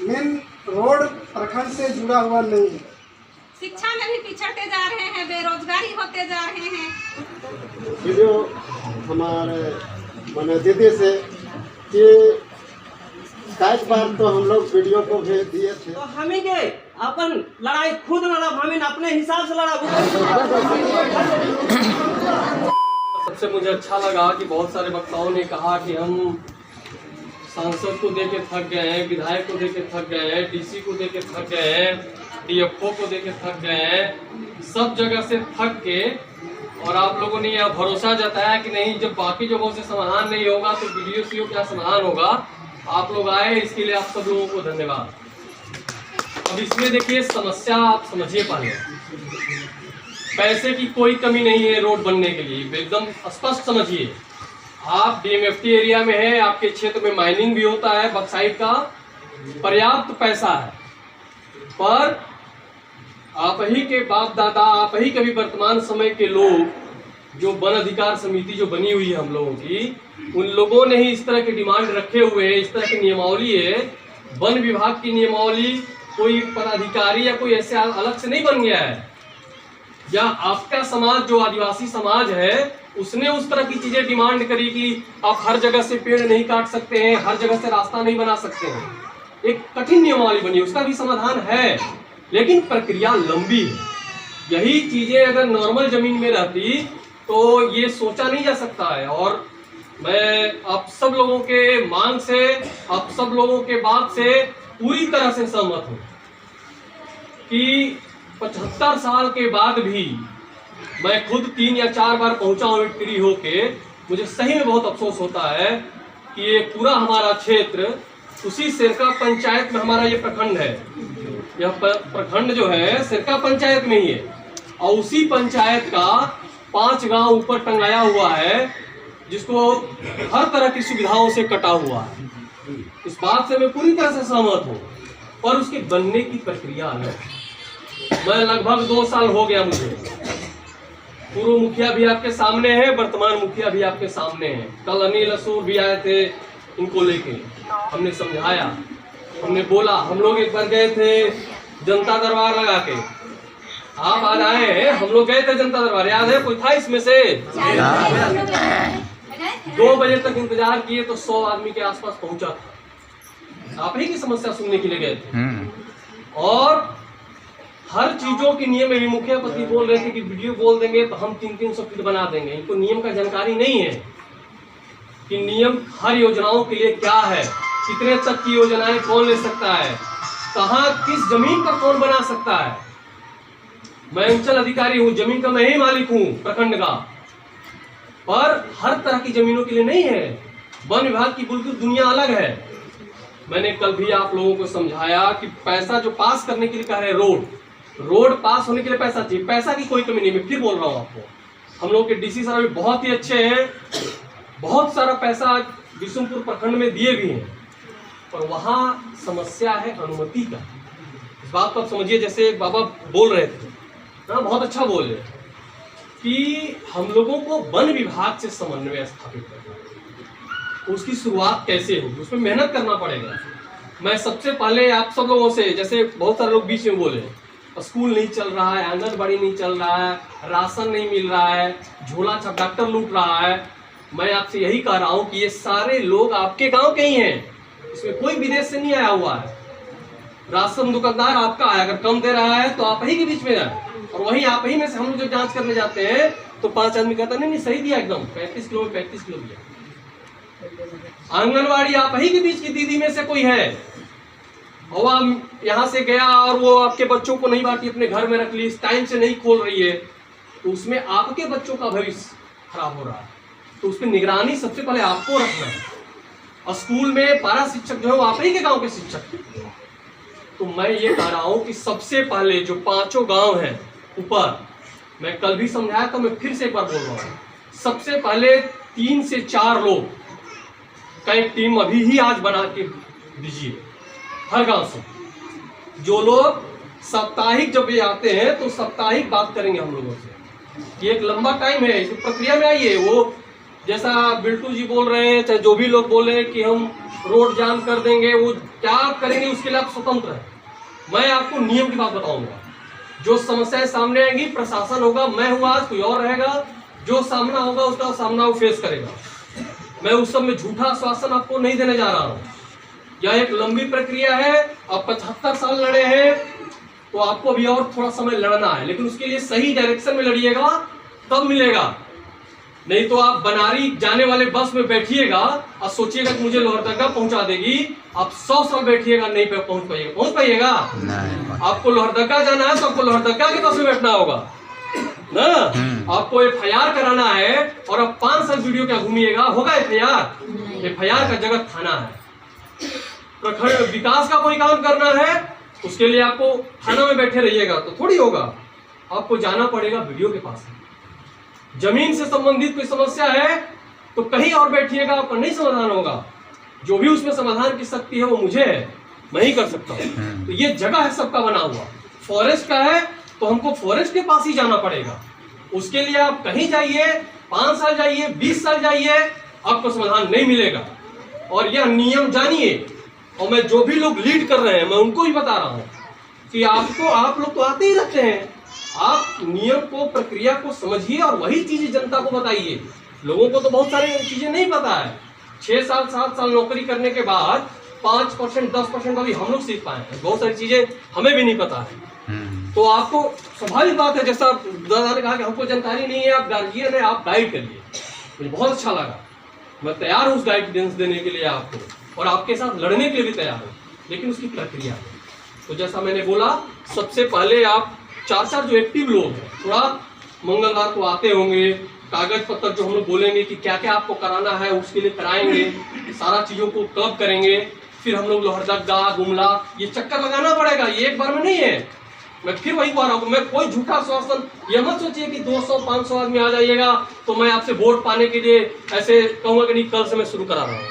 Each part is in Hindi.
मेन रोड प्रखंड से जुड़ा हुआ नहीं है। शिक्षा में भी पिछड़ते जा रहे हैं, बेरोजगारी होते जा रहे हैं। वीडियो हमारे मैंने दीदी से कि कई बार तो हम लोग वीडियो को भेज दिए थे, तो हम के अपन लड़ाई खुद लड़ा, हम अपने हिसाब से लड़ा। सबसे मुझे अच्छा लगा कि बहुत सारे वक्ताओं ने कहा कि हम सांसद को देके थक गए हैं, विधायक को देके थक गए हैं, डीसी को देके थक गए हैं, डीएफओ को देके थक गए हैं, सब जगह से थक के, और आप लोगों ने यह भरोसा जताया कि नहीं, जब बाकी जगहों से समाधान नहीं होगा तो वीडियो सीओ क्या समाधान होगा। आप लोग आए, इसके लिए आप सब लोगों को धन्यवाद। अब इसमें देखिए समस्या आप समझिए, पहले पैसे की कोई कमी नहीं है रोड बनने के लिए, एकदम स्पष्ट समझिए। आप डीएमएफटी एरिया में है, आपके क्षेत्र में माइनिंग भी होता है, बक्साइट का पर्याप्त पैसा है, पर आप ही के बाप दादा, आप ही के भी वर्तमान समय के लोग, जो वन अधिकार समिति जो बनी हुई है हम लोगों की, उन लोगों ने ही इस तरह के डिमांड रखे हुए हैं, इस तरह की नियमावली है। वन विभाग की नियमावली कोई पदाधिकारी या कोई ऐसे अलग से नहीं बन गया है, या आपका समाज जो आदिवासी समाज है उसने उस तरह की चीजें डिमांड करी कि आप हर जगह से पेड़ नहीं काट सकते हैं, हर जगह से रास्ता नहीं बना सकते हैं। एक कठिन नियमावली बनी, उसका भी समाधान है, लेकिन प्रक्रिया लंबी है। यही चीजें अगर नॉर्मल जमीन में रहती तो ये सोचा नहीं जा सकता है। और मैं आप सब लोगों के मांग से, आप सब लोगों के बात से पूरी तरह से सहमत हूं कि 75 साल के बाद भी मैं खुद 3 या 4 बार पहुंचा हूं विक्ट्री होके, मुझे सही में बहुत अफसोस होता है कि ये पूरा हमारा क्षेत्र, उसी सिरका पंचायत में हमारा ये प्रखंड है, यह प्रखंड जो है सिरका पंचायत में ही है, और उसी पंचायत का 5 गांव ऊपर टंगाया हुआ है, जिसको हर तरह की सुविधाओं से कटा हुआ है। इस बात से मैं पूरी तरह से सहमत हूँ, पर उसके बनने की प्रक्रिया अलग। मैं लगभग 2 साल हो गया मुझे, पूर्व मुखिया भी आपके सामने है, वर्तमान मुखिया भी आपके सामने है। कल अनिल असूर भी आए थे, इनको लेके हमने समझाया, हमने बोला। हम लोग एक बार गए थे जनता दरबार लगा के, आप आज आए हैं, हम लोग गए थे जनता दरबार, याद है? कोई था इसमें से? 2 बजे तक इंतजार किए तो 100 आदमी के आसपास पहुंचा था। आप ही की समस्या सुनने के लिए गए थे। और हर चीजों के नियम में मुखिया पति बोल रहे थे कि वीडियो बोल देंगे तो हम 300 फीट बना देंगे। इनको नियम का जानकारी नहीं है कि नियम हर योजनाओं के लिए क्या है, कितने तक की योजनाएं कौन ले सकता है, कहाँ किस जमीन पर कौन बना सकता है। मैं अंचल अधिकारी हूँ, जमीन का मैं ही मालिक हूँ प्रखंड का, पर हर तरह की जमीनों के लिए नहीं है। वन विभाग की बिल्कुल दुनिया अलग है। मैंने कल भी आप लोगों को समझाया कि पैसा जो पास करने के लिए कह रहे हैं, रोड पास होने के लिए पैसा चाहिए, पैसा की कोई कमी नहीं। मैं फिर बोल रहा हूँ आपको, हम लोग के डीसी साहब भी बहुत ही अच्छे हैं, बहुत सारा पैसा बिशुनपुर प्रखंड में दिए भी हैं, पर वहाँ समस्या है अनुमति का। इस बात को आप समझिए, जैसे एक बाबा बोल रहे थे ना, बहुत अच्छा बोल रहे थे कि हम लोगों को वन विभाग से समन्वय स्थापित करना है। उसकी शुरुआत कैसे होगी, उसमें मेहनत करना पड़ेगा। मैं सबसे पहले आप सब लोगों से, जैसे बहुत सारे लोग बीच में बोले, स्कूल नहीं चल रहा है, आंगनबाड़ी नहीं चल रहा है, राशन नहीं मिल रहा है, झोला छाप डॉक्टर लूट रहा है, मैं आपसे यही कह रहा हूँ कि ये सारे लोग आपके गांव के ही हैं, इसमें कोई विदेश से नहीं आया हुआ है। राशन दुकानदार आपका है, अगर कम दे रहा है तो आप ही के बीच में है, और वहीं आप ही में से हम लोग जब जांच करने जाते हैं तो 5 आदमी कहता नहीं सही दिया, एकदम 35 किलो में 35 किलो दिया। आंगनबाड़ी आप ही के बीच की दीदी में से कोई है, और वह यहाँ से गया और वो आपके बच्चों को नहीं बांटी, अपने घर में रख ली, टाइम से नहीं खोल रही है, तो उसमें आपके बच्चों का भविष्य खराब हो रहा है। तो उस पर निगरानी सबसे पहले आपको रखना है। और स्कूल में पारा शिक्षक जो है वो आप ही के गांव के शिक्षक। तो मैं ये कह रहा हूँ कि सबसे पहले जो 5 गांव हैं ऊपर, मैं कल भी समझाया था, मैं फिर से एक बार बोल रहा हूँ, सबसे पहले 3 से 4 लोग का एक टीम अभी ही आज बना के दीजिए हर गांव से। जो लोग साप्ताहिक जब ये आते हैं तो साप्ताहिक बात करेंगे हम लोगों से। ये एक लंबा टाइम है, इस प्रक्रिया में आइए। वो जैसा बिल्टू जी बोल रहे हैं, चाहे जो भी लोग बोल रहे हैं कि हम रोड जाम कर देंगे, वो क्या आप करेंगे उसके लिए आप स्वतंत्र हैं। मैं आपको नियम की बात बताऊंगा। जो समस्याएं सामने आएंगी, प्रशासन होगा, मैं हूँ आज, कोई और रहेगा, जो सामना होगा उसका सामना वो फेस करेगा। मैं उस सब में झूठा आश्वासन आपको नहीं देने जा रहा हूँ। यह एक लंबी प्रक्रिया है। आप 75 साल लड़े हैं तो आपको अभी और थोड़ा समय लड़ना है, लेकिन उसके लिए सही डायरेक्शन में लड़िएगा तब मिलेगा। नहीं तो आप बनारी जाने वाले बस में बैठिएगा और सोचिएगा कि मुझे लोहरदगा पहुंचा देगी, आप 100 साल बैठिएगा, नहीं पहुंच पाइएगा। आपको लोहरदगा जाना है तो आपको लोहरदगा के बस में बैठना होगा ना। आपको FIR कराना है और आप 5 साल वीडियो क्या घूमिएगा, होगा FIR का जगह थाना है। प्रखंड विकास का कोई काम करना है उसके लिए आपको थाना में बैठे रहिएगा तो थोड़ी होगा। आपको जाना पड़ेगा वीडियो के पास। जमीन से संबंधित कोई समस्या है तो कहीं और बैठिएगा, आपका नहीं समाधान होगा। जो भी उसमें समाधान की शक्ति है वो मुझे है, मैं ही कर सकता हूँ। तो ये जगह है सबका बना हुआ। फॉरेस्ट का है तो हमको फॉरेस्ट के पास ही जाना पड़ेगा। उसके लिए आप कहीं जाइए, 5 साल जाइए, 20 साल जाइए, आपको समाधान नहीं मिलेगा। और यह नियम जानिए। और मैं जो भी लोग लीड कर रहे हैं मैं उनको ही बता रहा हूँ कि आप लोग तो आते ही रहते हैं, आप नियम को, प्रक्रिया को समझिए और वही चीजें जनता को बताइए। लोगों को तो बहुत सारी चीजें नहीं पता है। 6 साल 7 साल नौकरी करने के बाद 5% 10% अभी हम लोग सीख पाए हैं। बहुत सारी चीजें हमें भी नहीं पता है। तो आपको स्वाभाविक बात है, जैसा दादा ने कहा कि हमको जानकारी नहीं है, आप गार्जियन है, आप गाइड करिए। मुझे बहुत अच्छा लगा, मैं तैयार हूँ उस गाइडेंस देने के लिए आपको, और आपके साथ लड़ने के लिए भी तैयार हूँ, लेकिन उसकी प्रक्रिया। तो जैसा मैंने बोला, सबसे पहले आप 4 जो एक्टिव लोग हैं, थोड़ा मंगलवार को आते होंगे, कागज पत्र जो हम लोग बोलेंगे कि क्या क्या आपको कराना है उसके लिए कराएंगे, सारा चीज़ों को कब करेंगे। फिर हम लोग लोहरदगा, गुमला, ये चक्कर लगाना पड़ेगा, ये एक बार में नहीं है। मैं फिर वही बात हूँ, मैं कोई झूठा आश्वासन, ये मत सोचिए कि 200-500 आदमी आ जाइएगा तो मैं आपसे वोट पाने के लिए ऐसे कहूँगा कि नहीं कल से मैं शुरू करा रहा हूँ,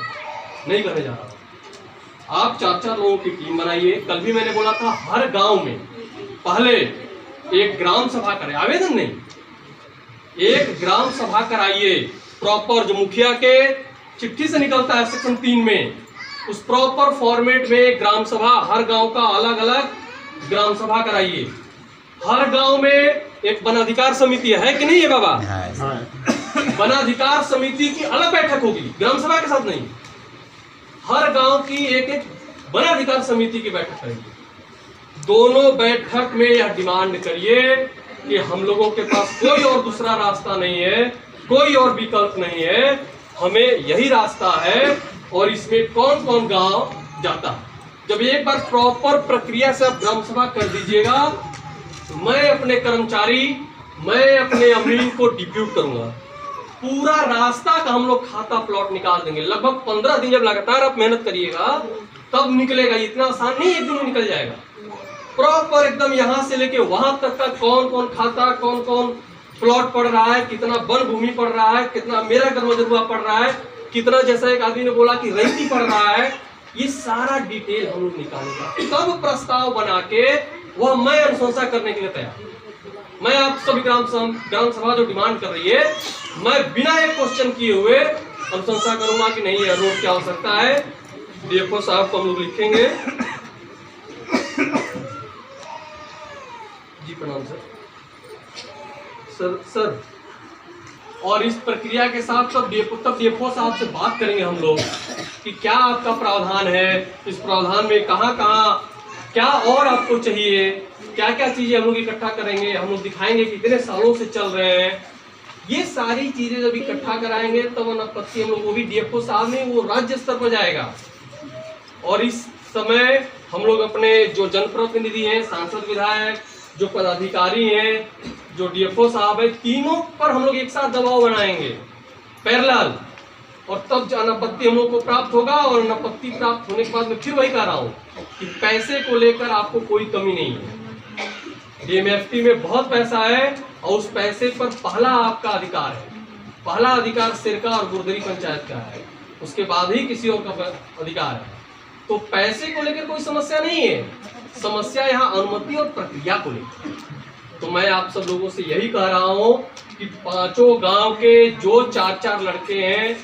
नहीं करने जा रहा हूँ। आप 4 लोगों की टीम बनाइए। कल भी मैंने बोला था हर गांव में पहले एक ग्राम सभा करें, आवेदन नहीं, एक ग्राम सभा कराइए प्रॉपर, जो मुखिया के चिट्ठी से निकलता है सेक्शन 3 में, उस प्रॉपर फॉर्मेट में ग्राम सभा, हर गांव का अलग अलग ग्राम सभा कराइए। हर गांव में एक वनाधिकार समिति है कि नहीं है बाबा? वनाधिकार समिति की अलग बैठक होगी, ग्राम सभा के साथ नहीं। हर गांव की एक वनाधिकार समिति की बैठक करेंगे। दोनों बैठक में यह डिमांड करिए कि हम लोगों के पास कोई और दूसरा रास्ता नहीं है, कोई और विकल्प नहीं है, हमें यही रास्ता है और इसमें कौन कौन गांव जाता है। जब एक बार प्रॉपर प्रक्रिया से आप ग्राम सभा कर दीजिएगा, मैं अपने कर्मचारी, मैं अपने अमीन को डिप्यूट करूंगा, पूरा रास्ता का हम लोग खाता प्लॉट निकाल देंगे। लगभग 15 दिन जब लगातार आप मेहनत करिएगा तब निकलेगा, इतना आसान नहीं एक दिन में निकल जाएगा। प्रॉपर एकदम यहाँ से लेके वहां तक का कौन कौन खाता, कौन कौन प्लॉट पड़ रहा है, कितना वन भूमि पड़ रहा है, कितना मेरा कर्मजरुआ पड़ रहा है, कितना, जैसा एक आदमी ने बोला कि रईती पड़ रहा है, ये सारा डिटेल हम लोग निकालेंगे। तब प्रस्ताव बना के वह मैं अनुशंसा करने के लिए तैयार। मैं आप सभी ग्राम सभा जो डिमांड कर रही है, मैं बिना एक क्वेश्चन किए हुए अनुशंसा करूंगा कि नहीं यह रोड की आवश्यकता है। डीएफओ साहब को हम लोग लिखेंगे। जी प्रणाम सर। और इस प्रक्रिया के साथ तब डीएफओ साहब से बात करेंगे हम लोग कि क्या आपका प्रावधान है, इस प्रावधान में कहाँ कहाँ क्या और आपको चाहिए, क्या क्या चीजें हम लोग इकट्ठा करेंगे, हम लोग दिखाएंगे कि कितने सालों से चल रहे हैं। ये सारी चीजें जब इकट्ठा कराएंगे तब अनापत्ति हम लोग, वो भी डीएफओ साहब नहीं, वो राज्य स्तर पर जाएगा। और इस समय हम लोग अपने जो जनप्रतिनिधि हैं, सांसद, विधायक, जो पदाधिकारी हैं, जो डीएफओ साहब है, तीनों पर हम लोग एक साथ दबाव बनाएंगे पैरेलल, और तब जो अनापत्ति हम लोग को प्राप्त होगा। और अनापत्ति प्राप्त होने के बाद मैं फिर वही कह रहा हूँ कि पैसे को लेकर आपको कोई कमी नहीं है। डीएमएफटी में बहुत पैसा है और उस पैसे पर पहला आपका अधिकार है। पहला अधिकार सिरका और गुरदरी पंचायत का है, उसके बाद ही किसी और का अधिकार है। तो पैसे को लेकर कोई समस्या नहीं है, समस्या यहाँ अनुमति और प्रक्रिया को लेकर। तो मैं आप सब लोगों से यही कह रहा हूँ कि पांचों गांव के जो 4-4 लड़के हैं,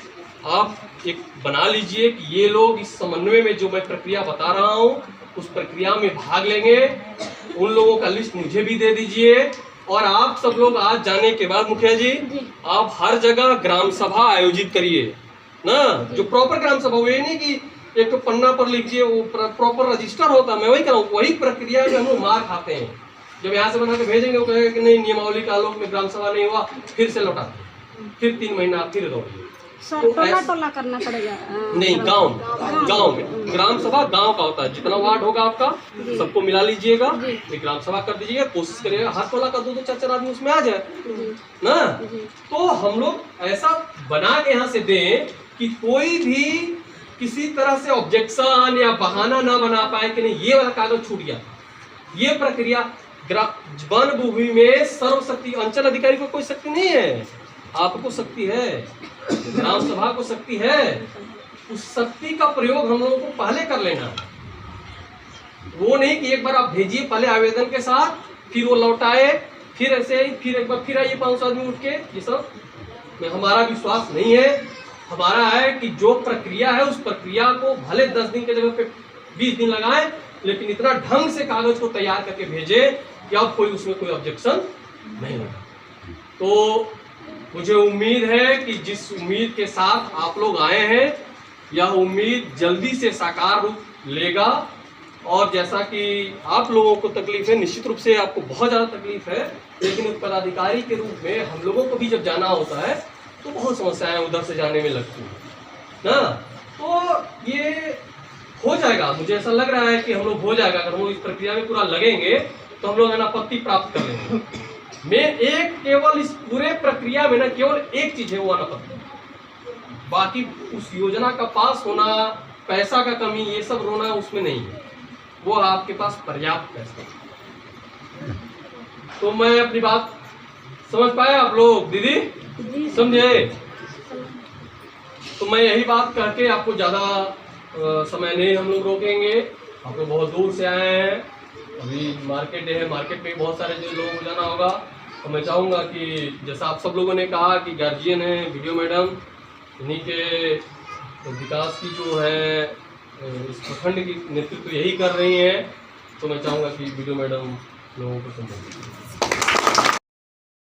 आप एक बना लीजिए कि ये लोग इस समन्वय में जो मैं प्रक्रिया बता रहा हूँ उस प्रक्रिया में भाग लेंगे। उन लोगों का लिस्ट मुझे भी दे दीजिए। और आप सब लोग आज जाने के बाद मुखिया जी, आप हर जगह ग्राम सभा आयोजित करिए ना, जो प्रॉपर ग्राम सभा हो। ये नहीं कि एक तो पन्ना पर लिखिए, वो प्रॉपर रजिस्टर होता है। मैं वही कराऊँ, वही प्रक्रिया में हम लोग मार खाते हैं। जब यहाँ से बना के भेजेंगे वो कहेगा कि नहीं, नियमावली का आलोक में ग्राम सभा नहीं हुआ, फिर से लौटा, फिर 3 महीना फिर दौड़िए। तो टोला करना पड़ेगा। नहीं, गांव में ग्राम सभा गांव का होता है। जितना वार्ड होगा आपका सबको मिला लीजिएगा, एक ग्राम सभा कर दीजिएगा। कोशिश करिएगा हर टोला का 2-2 4-4 आदमी उसमें आ जाए ना। तो हम लोग ऐसा बना के यहाँ से दें कि कोई भी किसी तरह से ऑब्जेक्शन या बहाना ना बना पाए कि नहीं ये वाला कागज छूट गया। ये प्रक्रिया वन भूमि में सर्वशक्ति, अंचल अधिकारी को कोई शक्ति नहीं है, आपको शक्ति है, ग्राम सभा को शक्ति है। उस शक्ति का प्रयोग हम लोगों को पहले कर लेना है। वो नहीं कि एक बार आप भेजिए पहले आवेदन के साथ, फिर वो लौटाए, फिर ऐसे ही फिर एक बार फिर आइए 500 आदमी उठ के। ये सब में हमारा विश्वास नहीं है। हमारा है कि जो प्रक्रिया है उस प्रक्रिया को भले 10 दिन के जगह पे 20 दिन लगाएं, लेकिन इतना ढंग से कागज को तैयार करके भेजे कि अब कोई उसमें कोई ऑब्जेक्शन नहीं लगा। तो मुझे उम्मीद है कि जिस उम्मीद के साथ आप लोग आए हैं, यह उम्मीद जल्दी से साकार रूप लेगा। और जैसा कि आप लोगों को तकलीफ है, निश्चित रूप से आपको बहुत ज़्यादा तकलीफ है, लेकिन एक पदाधिकारी के रूप में हम लोगों को भी जब जाना होता है तो बहुत समस्याएं उधर से जाने में लगती हैं ना। तो ये हो जाएगा, मुझे ऐसा लग रहा है कि हम लोग हो जाएगा। अगर हम लोग इस प्रक्रिया में पूरा लगेंगे तो हम लोग अनापत्ति प्राप्त कर लेंगे। मैं एक केवल इस पूरे प्रक्रिया में ना केवल एक चीज है, वो अनापत्ति। बाकी उस योजना का पास होना, पैसा का कमी, ये सब रोना उसमें नहीं है, वो आपके पास पर्याप्त पैसा है। तो मैं अपनी बात समझ पाए आप लोग? दीदी समझे? तो मैं यही बात करके आपको ज्यादा समय नहीं हम लोग रोकेंगे। आप लोग बहुत दूर से आए हैं, अभी मार्केट है, मार्केट में बहुत सारे जो लोग जाना होगा। तो मैं चाहूँगा कि जैसा आप सब लोगों ने कहा कि गार्जियन है वीडियो मैडम, इन्हीं के विकास की जो है इस प्रखंड की नेतृत्व यही कर रही हैं। तो मैं चाहूँगा कि वीडियो मैडम लोगों को समझाएं।